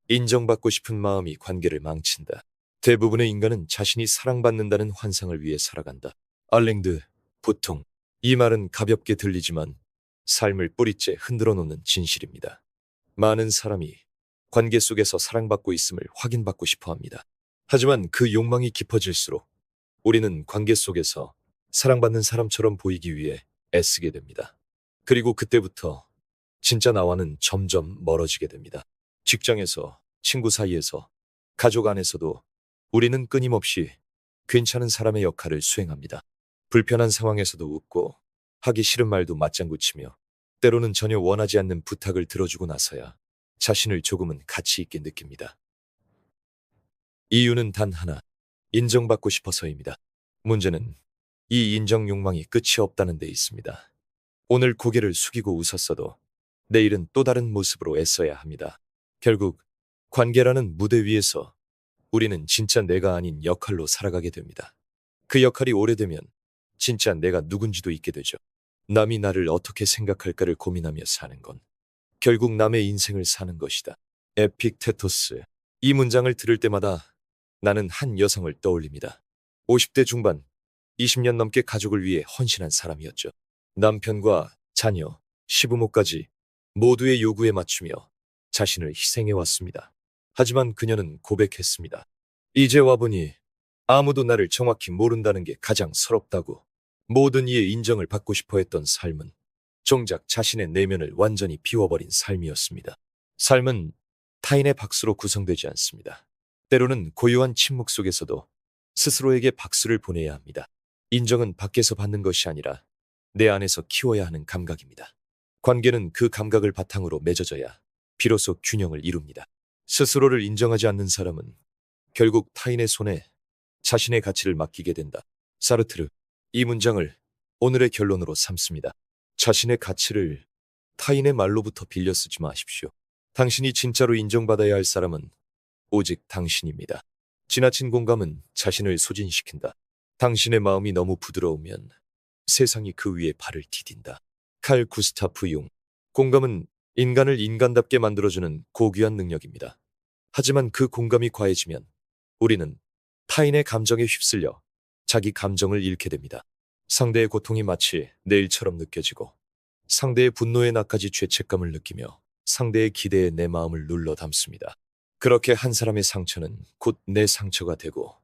인정받고 싶은 마음이 관계를 망친다. 대부분의 인간은 자신이 사랑받는다는 환상을 위해 살아간다. 알랭드, 보통. 이 말은 가볍게 들리지만 삶을 뿌리째 흔들어 놓는 진실입니다. 많은 사람이 관계 속에서 사랑받고 있음을 확인받고 싶어 합니다. 하지만 그 욕망이 깊어질수록 우리는 관계 속에서 사랑받는 사람처럼 보이기 위해 애쓰게 됩니다. 그리고 그때부터 진짜 나와는 점점 멀어지게 됩니다. 직장에서, 친구 사이에서, 가족 안에서도 우리는 끊임없이 괜찮은 사람의 역할을 수행합니다. 불편한 상황에서도 웃고 하기 싫은 말도 맞장구 치며 때로는 전혀 원하지 않는 부탁을 들어주고 나서야 자신을 조금은 가치 있게 느낍니다. 이유는 단 하나, 인정받고 싶어서입니다. 문제는 이 인정 욕망이 끝이 없다는 데 있습니다. 오늘 고개를 숙이고 웃었어도 내일은 또 다른 모습으로 애써야 합니다. 결국 관계라는 무대 위에서 우리는 진짜 내가 아닌 역할로 살아가게 됩니다. 그 역할이 오래되면 진짜 내가 누군지도 잊게 되죠. 남이 나를 어떻게 생각할까를 고민하며 사는 건 결국 남의 인생을 사는 것이다. 에픽테토스. 이 문장을 들을 때마다 나는 한 여성을 떠올립니다. 50대 중반, 20년 넘게 가족을 위해 헌신한 사람이었죠. 남편과 자녀, 시부모까지 모두의 요구에 맞추며 자신을 희생해 왔습니다. 하지만 그녀는 고백했습니다. 이제 와보니 아무도 나를 정확히 모른다는 게 가장 서럽다고. 모든 이의 인정을 받고 싶어 했던 삶은 정작 자신의 내면을 완전히 비워버린 삶이었습니다. 삶은 타인의 박수로 구성되지 않습니다. 때로는 고요한 침묵 속에서도 스스로에게 박수를 보내야 합니다. 인정은 밖에서 받는 것이 아니라 내 안에서 키워야 하는 감각입니다. 관계는 그 감각을 바탕으로 맺어져야 비로소 균형을 이룹니다. 스스로를 인정하지 않는 사람은 결국 타인의 손에 자신의 가치를 맡기게 된다. 사르트르. 이 문장을 오늘의 결론으로 삼습니다. 자신의 가치를 타인의 말로부터 빌려 쓰지 마십시오. 당신이 진짜로 인정받아야 할 사람은 오직 당신입니다. 지나친 공감은 자신을 소진시킨다. 당신의 마음이 너무 부드러우면 세상이 그 위에 발을 디딘다. 칼 구스타프 융. 공감은 인간을 인간답게 만들어주는 고귀한 능력입니다. 하지만 그 공감이 과해지면 우리는 타인의 감정에 휩쓸려 자기 감정을 잃게 됩니다. 상대의 고통이 마치 내 일처럼 느껴지고 상대의 분노에 나까지 죄책감을 느끼며 상대의 기대에 내 마음을 눌러 담습니다. 그렇게 한 사람의 상처는 곧 내 상처가 되고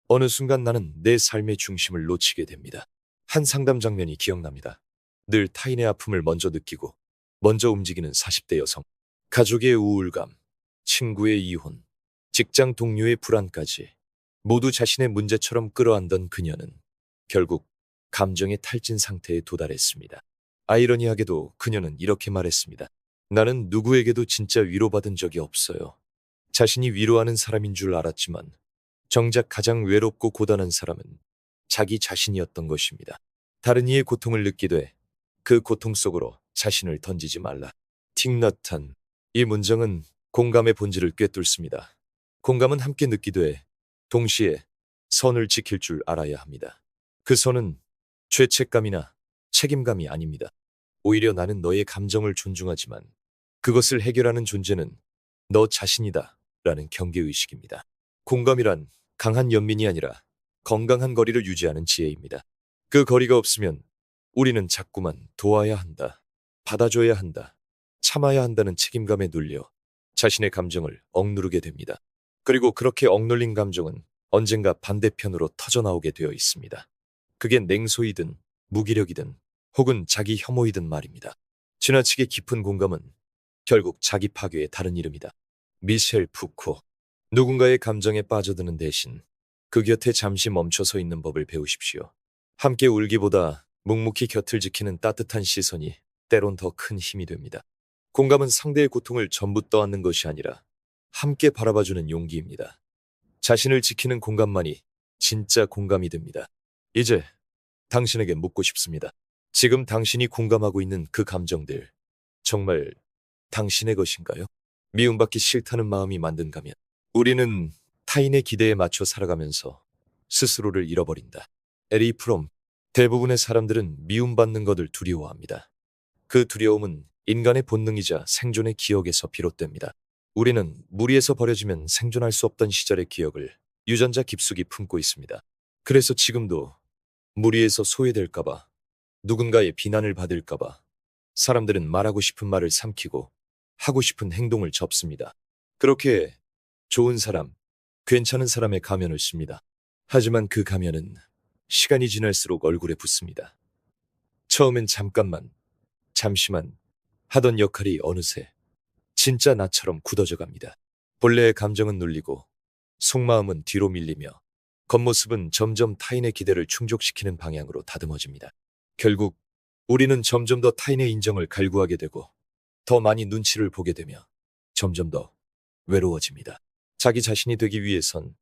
어느 순간 나는 내 삶의 중심을 놓치게 됩니다. 한 상담 장면이 기억납니다. 늘 타인의 아픔을 먼저 느끼고 먼저 움직이는 40대 여성. 가족의 우울감, 친구의 이혼, 직장 동료의 불안까지 모두 자신의 문제처럼 끌어안던 그녀는 결국 감정의 탈진 상태에 도달했습니다. 아이러니하게도 그녀는 이렇게 말했습니다. 나는 누구에게도 진짜 위로받은 적이 없어요. 자신이 위로하는 사람인 줄 알았지만 정작 가장 외롭고 고단한 사람은 자기 자신이었던 것입니다. 다른 이의 고통을 느끼되 그 고통 속으로 자신을 던지지 말라. 틱나탄. 이 문장은 공감의 본질을 꿰뚫습니다. 공감은 함께 느끼되 동시에 선을 지킬 줄 알아야 합니다. 그 선은 죄책감이나 책임감이 아닙니다. 오히려 나는 너의 감정을 존중하지만 그것을 해결하는 존재는 너 자신이다 라는 경계의식입니다. 공감이란 강한 연민이 아니라 건강한 거리를 유지하는 지혜입니다. 그 거리가 없으면 우리는 자꾸만 도와야 한다, 받아줘야 한다, 참아야 한다는 책임감에 눌려 자신의 감정을 억누르게 됩니다. 그리고 그렇게 억눌린 감정은 언젠가 반대편으로 터져나오게 되어 있습니다. 그게 냉소이든 무기력이든 혹은 자기 혐오이든 말입니다. 지나치게 깊은 공감은 결국 자기 파괴의 다른 이름이다. 미셸 푸코. 누군가의 감정에 빠져드는 대신 그 곁에 잠시 멈춰서 있는 법을 배우십시오. 함께 울기보다 묵묵히 곁을 지키는 따뜻한 시선이 때론 더 큰 힘이 됩니다. 공감은 상대의 고통을 전부 떠안는 것이 아니라 함께 바라봐주는 용기입니다. 자신을 지키는 공감만이 진짜 공감이 됩니다. 이제 당신에게 묻고 싶습니다. 지금 당신이 공감하고 있는 그 감정들, 정말 당신의 것인가요? 미움받기 싫다는 마음이 만든가면 우리는 타인의 기대에 맞춰 살아가면서 스스로를 잃어버린다. 에리 프롬. 대부분의 사람들은 미움받는 것을 두려워합니다. 그 두려움은 인간의 본능이자 생존의 기억에서 비롯됩니다. 우리는 무리에서 버려지면 생존할 수 없던 시절의 기억을 유전자 깊숙이 품고 있습니다. 그래서 지금도 무리에서 소외될까봐, 누군가의 비난을 받을까봐 사람들은 말하고 싶은 말을 삼키고 하고 싶은 행동을 접습니다. 그렇게 좋은 사람, 괜찮은 사람의 가면을 씁니다. 하지만 그 가면은 시간이 지날수록 얼굴에 붙습니다. 처음엔 잠깐만, 잠시만 하던 역할이 어느새 진짜 나처럼 굳어져 갑니다. 본래의 감정은 눌리고 속마음은 뒤로 밀리며 겉모습은 점점 타인의 기대를 충족시키는 방향으로 다듬어집니다. 결국 우리는 점점 더 타인의 인정을 갈구하게 되고 더 많이 눈치를 보게 되며 점점 더 외로워집니다. 자기 자신이 되기 위해선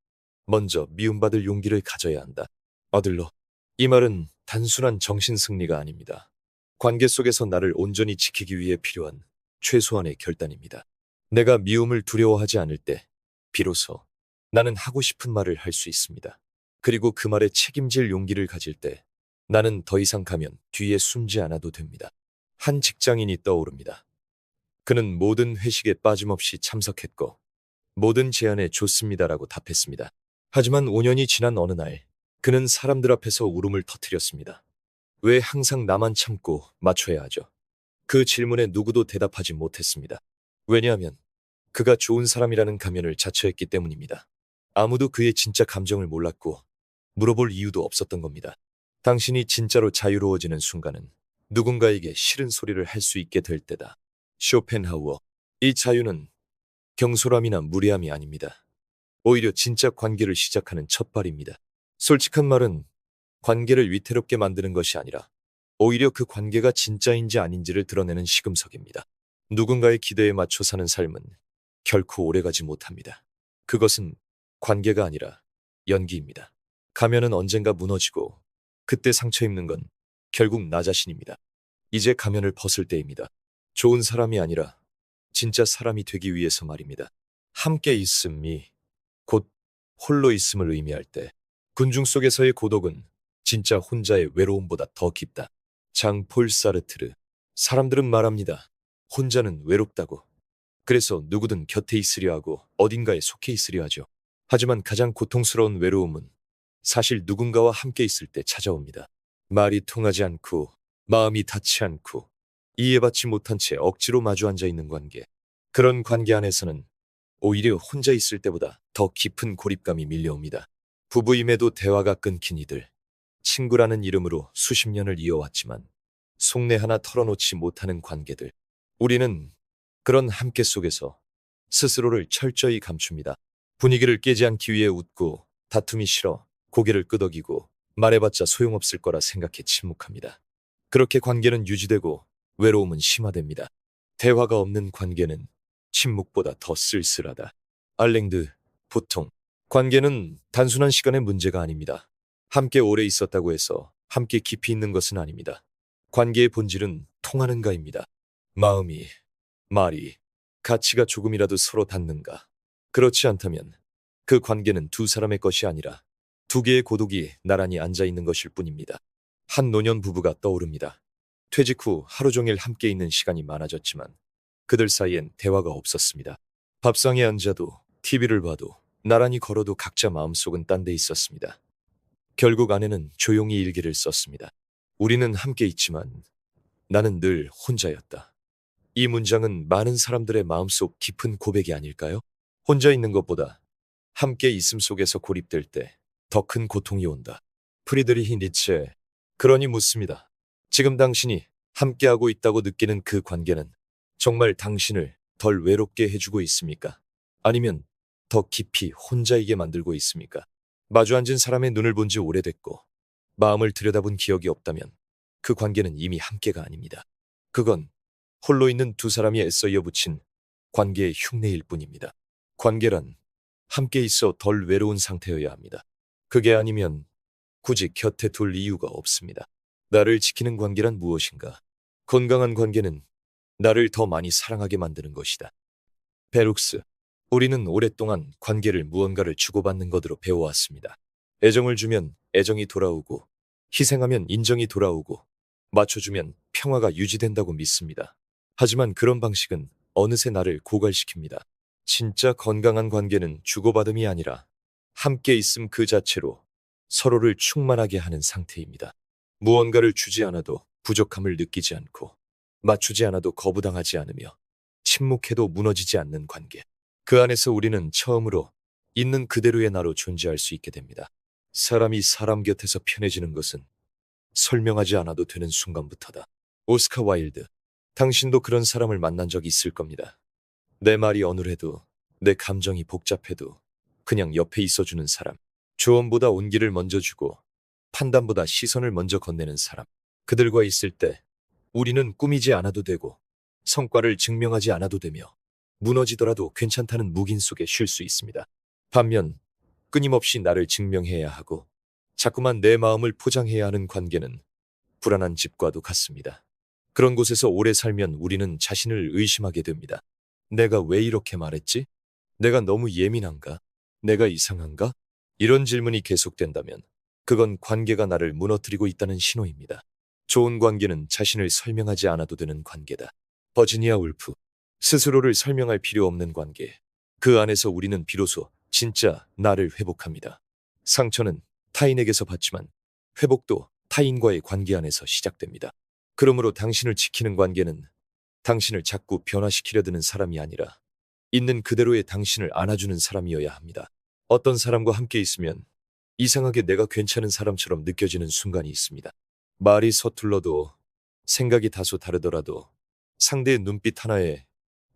먼저 미움받을 용기를 가져야 한다. 어들러. 이 말은 단순한 정신 승리가 아닙니다. 관계 속에서 나를 온전히 지키기 위해 필요한 최소한의 결단입니다. 내가 미움을 두려워하지 않을 때 비로소 나는 하고 싶은 말을 할 수 있습니다. 그리고 그 말에 책임질 용기를 가질 때 나는 더 이상 가면 뒤에 숨지 않아도 됩니다. 한 직장인이 떠오릅니다. 그는 모든 회식에 빠짐없이 참석했고 모든 제안에 좋습니다라고 답했습니다. 하지만 5년이 지난 어느 날 그는 사람들 앞에서 울음을 터뜨렸습니다. 왜 항상 나만 참고 맞춰야 하죠? 그 질문에 누구도 대답하지 못했습니다. 왜냐하면 그가 좋은 사람이라는 가면을 자처했기 때문입니다. 아무도 그의 진짜 감정을 몰랐고 물어볼 이유도 없었던 겁니다. 당신이 진짜로 자유로워지는 순간은 누군가에게 싫은 소리를 할 수 있게 될 때다. 쇼펜하우어. 이 자유는 경솔함이나 무례함이 아닙니다. 오히려 진짜 관계를 시작하는 첫발입니다. 솔직한 말은 관계를 위태롭게 만드는 것이 아니라 오히려 그 관계가 진짜인지 아닌지를 드러내는 시금석입니다. 누군가의 기대에 맞춰 사는 삶은 결코 오래가지 못합니다. 그것은 관계가 아니라 연기입니다. 가면은 언젠가 무너지고 그때 상처 입는 건 결국 나 자신입니다. 이제 가면을 벗을 때입니다. 좋은 사람이 아니라 진짜 사람이 되기 위해서 말입니다. 함께 있음이 곧 홀로 있음을 의미할 때 군중 속에서의 고독은 진짜 혼자의 외로움보다 더 깊다. 장폴 사르트르. 사람들은 말합니다. 혼자는 외롭다고. 그래서 누구든 곁에 있으려 하고 어딘가에 속해 있으려 하죠. 하지만 가장 고통스러운 외로움은 사실 누군가와 함께 있을 때 찾아옵니다. 말이 통하지 않고 마음이 닿지 않고 이해받지 못한 채 억지로 마주 앉아 있는 관계. 그런 관계 안에서는 오히려 혼자 있을 때보다 더 깊은 고립감이 밀려옵니다. 부부임에도 대화가 끊긴 이들. 친구라는 이름으로 수십 년을 이어왔지만 속내 하나 털어놓지 못하는 관계들. 우리는 그런 함께 속에서 스스로를 철저히 감춥니다. 분위기를 깨지 않기 위해 웃고 다툼이 싫어 고개를 끄덕이고 말해봤자 소용없을 거라 생각해 침묵합니다. 그렇게 관계는 유지되고 외로움은 심화됩니다. 대화가 없는 관계는 침묵보다 더 쓸쓸하다. 알랭드. 보통 관계는 단순한 시간의 문제가 아닙니다. 함께 오래 있었다고 해서 함께 깊이 있는 것은 아닙니다. 관계의 본질은 통하는가입니다. 마음이, 말이, 가치가 조금이라도 서로 닿는가. 그렇지 않다면 그 관계는 두 사람의 것이 아니라 두 개의 고독이 나란히 앉아 있는 것일 뿐입니다. 한 노년 부부가 떠오릅니다. 퇴직 후 하루 종일 함께 있는 시간이 많아졌지만 그들 사이엔 대화가 없었습니다. 밥상에 앉아도 TV를 봐도 나란히 걸어도 각자 마음속은 딴 데 있었습니다. 결국 아내는 조용히 일기를 썼습니다. 우리는 함께 있지만 나는 늘 혼자였다. 이 문장은 많은 사람들의 마음속 깊은 고백이 아닐까요? 혼자 있는 것보다 함께 있음 속에서 고립될 때 더 큰 고통이 온다. 프리드리히 니체. 그러니 묻습니다. 지금 당신이 함께하고 있다고 느끼는 그 관계는 정말 당신을 덜 외롭게 해주고 있습니까? 아니면 더 깊이 혼자이게 만들고 있습니까? 마주 앉은 사람의 눈을 본 지 오래됐고 마음을 들여다본 기억이 없다면 그 관계는 이미 함께가 아닙니다. 그건 홀로 있는 두 사람이 애써 이어붙인 관계의 흉내일 뿐입니다. 관계란 함께 있어 덜 외로운 상태여야 합니다. 그게 아니면 굳이 곁에 둘 이유가 없습니다. 나를 지키는 관계란 무엇인가? 건강한 관계는 나를 더 많이 사랑하게 만드는 것이다. 베룩스. 우리는 오랫동안 관계를 무언가를 주고받는 것으로 배워왔습니다. 애정을 주면 애정이 돌아오고, 희생하면 인정이 돌아오고, 맞춰주면 평화가 유지된다고 믿습니다. 하지만 그런 방식은 어느새 나를 고갈시킵니다. 진짜 건강한 관계는 주고받음이 아니라 함께 있음 그 자체로 서로를 충만하게 하는 상태입니다. 무언가를 주지 않아도 부족함을 느끼지 않고 맞추지 않아도 거부당하지 않으며 침묵해도 무너지지 않는 관계. 그 안에서 우리는 처음으로 있는 그대로의 나로 존재할 수 있게 됩니다. 사람이 사람 곁에서 편해지는 것은 설명하지 않아도 되는 순간부터다. 오스카 와일드. 당신도 그런 사람을 만난 적 있을 겁니다. 내 말이 어눌해도, 내 감정이 복잡해도 그냥 옆에 있어주는 사람. 조언보다 온기를 먼저 주고 판단보다 시선을 먼저 건네는 사람. 그들과 있을 때 우리는 꾸미지 않아도 되고 성과를 증명하지 않아도 되며 무너지더라도 괜찮다는 묵인 속에 쉴 수 있습니다. 반면 끊임없이 나를 증명해야 하고 자꾸만 내 마음을 포장해야 하는 관계는 불안한 집과도 같습니다. 그런 곳에서 오래 살면 우리는 자신을 의심하게 됩니다. 내가 왜 이렇게 말했지? 내가 너무 예민한가? 내가 이상한가? 이런 질문이 계속된다면 그건 관계가 나를 무너뜨리고 있다는 신호입니다. 좋은 관계는 자신을 설명하지 않아도 되는 관계다. 버지니아 울프. 스스로를 설명할 필요 없는 관계. 그 안에서 우리는 비로소 진짜 나를 회복합니다. 상처는 타인에게서 받지만 회복도 타인과의 관계 안에서 시작됩니다. 그러므로 당신을 지키는 관계는 당신을 자꾸 변화시키려 드는 사람이 아니라 있는 그대로의 당신을 안아주는 사람이어야 합니다. 어떤 사람과 함께 있으면 이상하게 내가 괜찮은 사람처럼 느껴지는 순간이 있습니다. 말이 서툴러도 생각이 다소 다르더라도 상대의 눈빛 하나에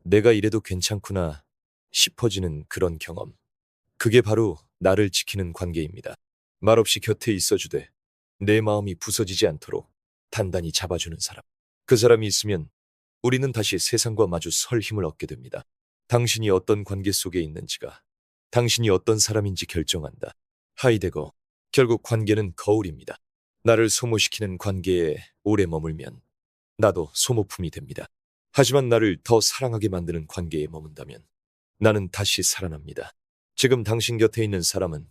내가 이래도 괜찮구나 싶어지는 그런 경험. 그게 바로 나를 지키는 관계입니다. 말없이 곁에 있어주되 내 마음이 부서지지 않도록 단단히 잡아주는 사람. 그 사람이 있으면 우리는 다시 세상과 마주 설 힘을 얻게 됩니다. 당신이 어떤 관계 속에 있는지가 당신이 어떤 사람인지 결정한다. 하이데거. 결국 관계는 거울입니다. 나를 소모시키는 관계에 오래 머물면 나도 소모품이 됩니다. 하지만 나를 더 사랑하게 만드는 관계에 머문다면 나는 다시 살아납니다. 지금 당신 곁에 있는 사람은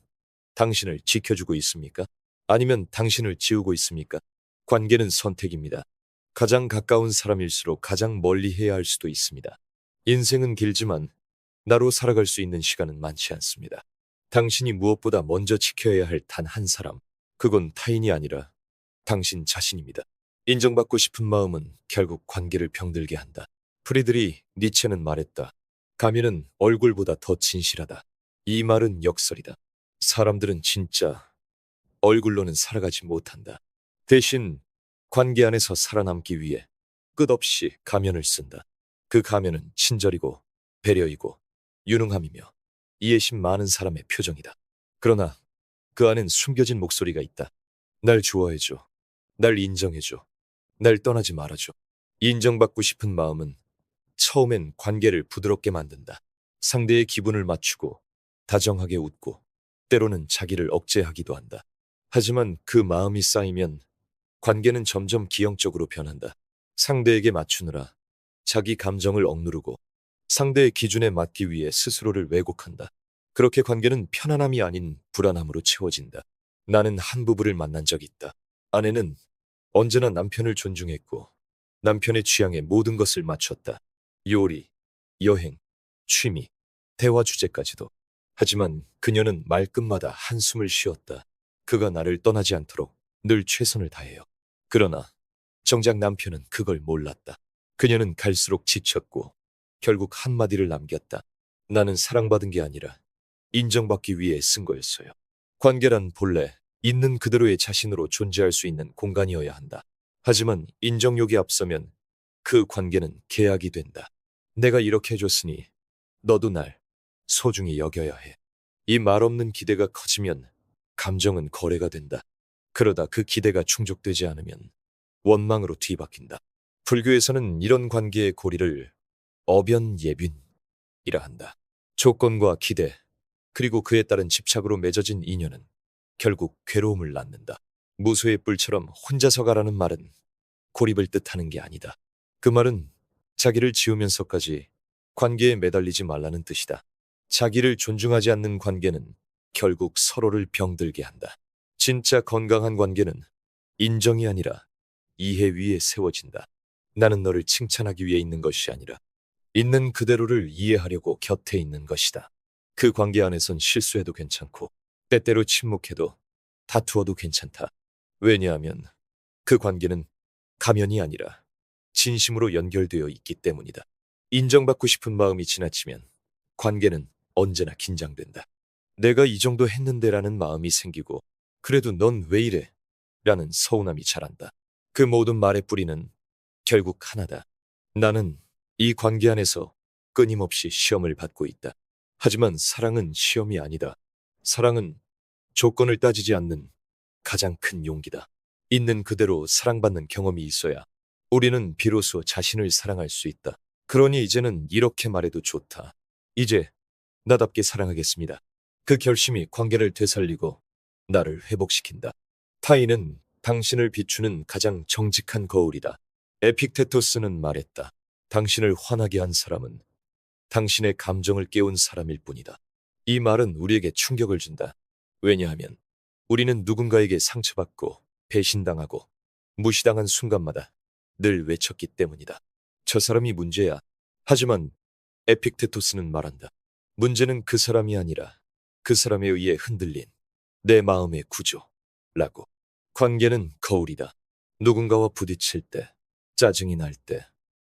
당신을 지켜주고 있습니까? 아니면 당신을 지우고 있습니까? 관계는 선택입니다. 가장 가까운 사람일수록 가장 멀리 해야 할 수도 있습니다. 인생은 길지만 나로 살아갈 수 있는 시간은 많지 않습니다. 당신이 무엇보다 먼저 지켜야 할 단 한 사람, 그건 타인이 아니라 당신 자신입니다. 인정받고 싶은 마음은 결국 관계를 병들게 한다. 프리드리 니체는 말했다. 가면은 얼굴보다 더 진실하다. 이 말은 역설이다. 사람들은 진짜 얼굴로는 살아가지 못한다. 대신 관계 안에서 살아남기 위해 끝없이 가면을 쓴다. 그 가면은 친절이고 배려이고 유능함이며 이해심 많은 사람의 표정이다. 그러나 그 안엔 숨겨진 목소리가 있다. 날 좋아해줘. 날 인정해줘. 날 떠나지 말아줘. 인정받고 싶은 마음은 처음엔 관계를 부드럽게 만든다. 상대의 기분을 맞추고 다정하게 웃고 때로는 자기를 억제하기도 한다. 하지만 그 마음이 쌓이면 관계는 점점 기형적으로 변한다. 상대에게 맞추느라 자기 감정을 억누르고 상대의 기준에 맞기 위해 스스로를 왜곡한다. 그렇게 관계는 편안함이 아닌 불안함으로 채워진다. 나는 한 부부를 만난 적이 있다. 아내는 언제나 남편을 존중했고 남편의 취향에 모든 것을 맞췄다. 요리, 여행, 취미, 대화 주제까지도. 하지만 그녀는 말끝마다 한숨을 쉬었다. 그가 나를 떠나지 않도록 늘 최선을 다해요. 그러나 정작 남편은 그걸 몰랐다. 그녀는 갈수록 지쳤고 결국 한마디를 남겼다. 나는 사랑받은 게 아니라 인정받기 위해 쓴 거였어요. 관계란 본래 있는 그대로의 자신으로 존재할 수 있는 공간이어야 한다. 하지만 인정욕이 앞서면 그 관계는 계약이 된다. 내가 이렇게 해줬으니 너도 날 소중히 여겨야 해. 이 말없는 기대가 커지면 감정은 거래가 된다. 그러다 그 기대가 충족되지 않으면 원망으로 뒤바뀐다. 불교에서는 이런 관계의 고리를 어변예빈이라 한다. 조건과 기대, 그리고 그에 따른 집착으로 맺어진 인연은 결국 괴로움을 낳는다. 무소의 뿔처럼 혼자서 가라는 말은 고립을 뜻하는 게 아니다. 그 말은 자기를 지우면서까지 관계에 매달리지 말라는 뜻이다. 자기를 존중하지 않는 관계는 결국 서로를 병들게 한다. 진짜 건강한 관계는 인정이 아니라 이해 위에 세워진다. 나는 너를 칭찬하기 위해 있는 것이 아니라 있는 그대로를 이해하려고 곁에 있는 것이다. 그 관계 안에선 실수해도 괜찮고, 때때로 침묵해도 다투어도 괜찮다. 왜냐하면 그 관계는 가면이 아니라 진심으로 연결되어 있기 때문이다. 인정받고 싶은 마음이 지나치면 관계는 언제나 긴장된다. 내가 이 정도 했는데라는 마음이 생기고, 그래도 넌 왜 이래? 라는 서운함이 자란다. 그 모든 말의 뿌리는 결국 하나다. 나는 이 관계 안에서 끊임없이 시험을 받고 있다. 하지만 사랑은 시험이 아니다. 사랑은 조건을 따지지 않는 가장 큰 용기다. 있는 그대로 사랑받는 경험이 있어야 우리는 비로소 자신을 사랑할 수 있다. 그러니 이제는 이렇게 말해도 좋다. 이제 나답게 사랑하겠습니다. 그 결심이 관계를 되살리고 나를 회복시킨다. 타인은 당신을 비추는 가장 정직한 거울이다. 에픽테토스는 말했다. 당신을 화나게 한 사람은 당신의 감정을 깨운 사람일 뿐이다. 이 말은 우리에게 충격을 준다. 왜냐하면 우리는 누군가에게 상처받고 배신당하고 무시당한 순간마다 늘 외쳤기 때문이다. 저 사람이 문제야. 하지만 에픽테토스는 말한다. 문제는 그 사람이 아니라 그 사람에 의해 흔들린 내 마음의 구조라고. 관계는 거울이다. 누군가와 부딪힐 때, 짜증이 날 때,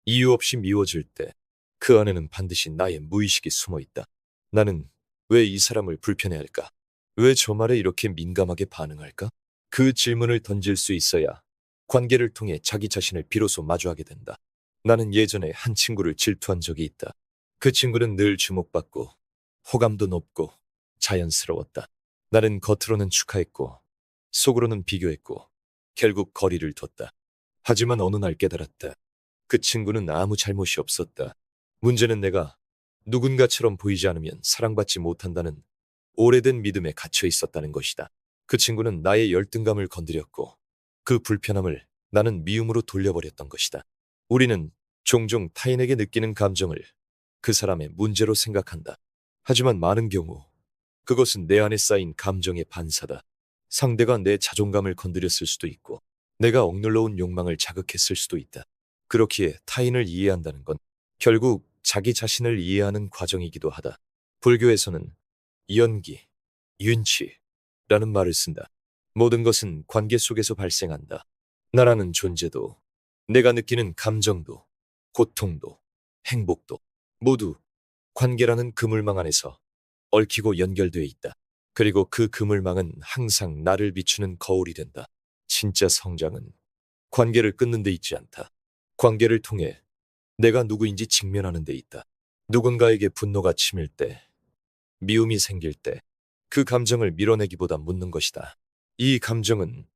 이유 없이 미워질 때, 그 안에는 반드시 나의 무의식이 숨어 있다. 나는 왜 이 사람을 불편해할까? 왜 저 말에 이렇게 민감하게 반응할까? 그 질문을 던질 수 있어야 관계를 통해 자기 자신을 비로소 마주하게 된다. 나는 예전에 한 친구를 질투한 적이 있다. 그 친구는 늘 주목받고 호감도 높고 자연스러웠다. 나는 겉으로는 축하했고 속으로는 비교했고 결국 거리를 뒀다. 하지만 어느 날 깨달았다. 그 친구는 아무 잘못이 없었다. 문제는 내가 누군가처럼 보이지 않으면 사랑받지 못한다는 오래된 믿음에 갇혀 있었다는 것이다. 그 친구는 나의 열등감을 건드렸고 그 불편함을 나는 미움으로 돌려버렸던 것이다. 우리는 종종 타인에게 느끼는 감정을 그 사람의 문제로 생각한다. 하지만 많은 경우 그것은 내 안에 쌓인 감정의 반사다. 상대가 내 자존감을 건드렸을 수도 있고 내가 억눌러온 욕망을 자극했을 수도 있다. 그렇기에 타인을 이해한다는 건 결국 자기 자신을 이해하는 과정이기도 하다. 불교에서는 연기, 윤치라는 말을 쓴다. 모든 것은 관계 속에서 발생한다. 나라는 존재도, 내가 느끼는 감정도, 고통도, 행복도 모두 관계라는 그물망 안에서 얽히고 연결되어 있다. 그리고 그 그물망은 항상 나를 비추는 거울이 된다. 진짜 성장은 관계를 끊는 데 있지 않다. 관계를 통해 내가 누구인지 직면하는 데 있다. 누군가에게 분노가 치밀 때, 미움이 생길 때, 그 감정을 밀어내기보다 묻는 것이다. 이 감정은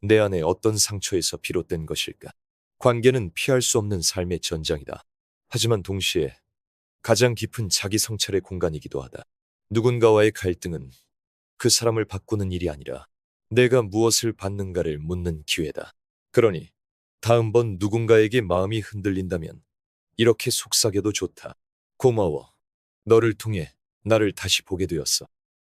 내 안에 어떤 상처에서 비롯된 것일까? 관계는 피할 수 없는 삶의 전장이다. 하지만 동시에 가장 깊은 자기 성찰의 공간이기도 하다. 누군가와의 갈등은 그 사람을 바꾸는 일이 아니라 내가 무엇을 받는가를 묻는 기회다. 그러니 다음번 누군가에게 마음이 흔들린다면 이렇게 속삭여도 좋다. 고마워. 너를 통해 나를 다시 보게 되었어.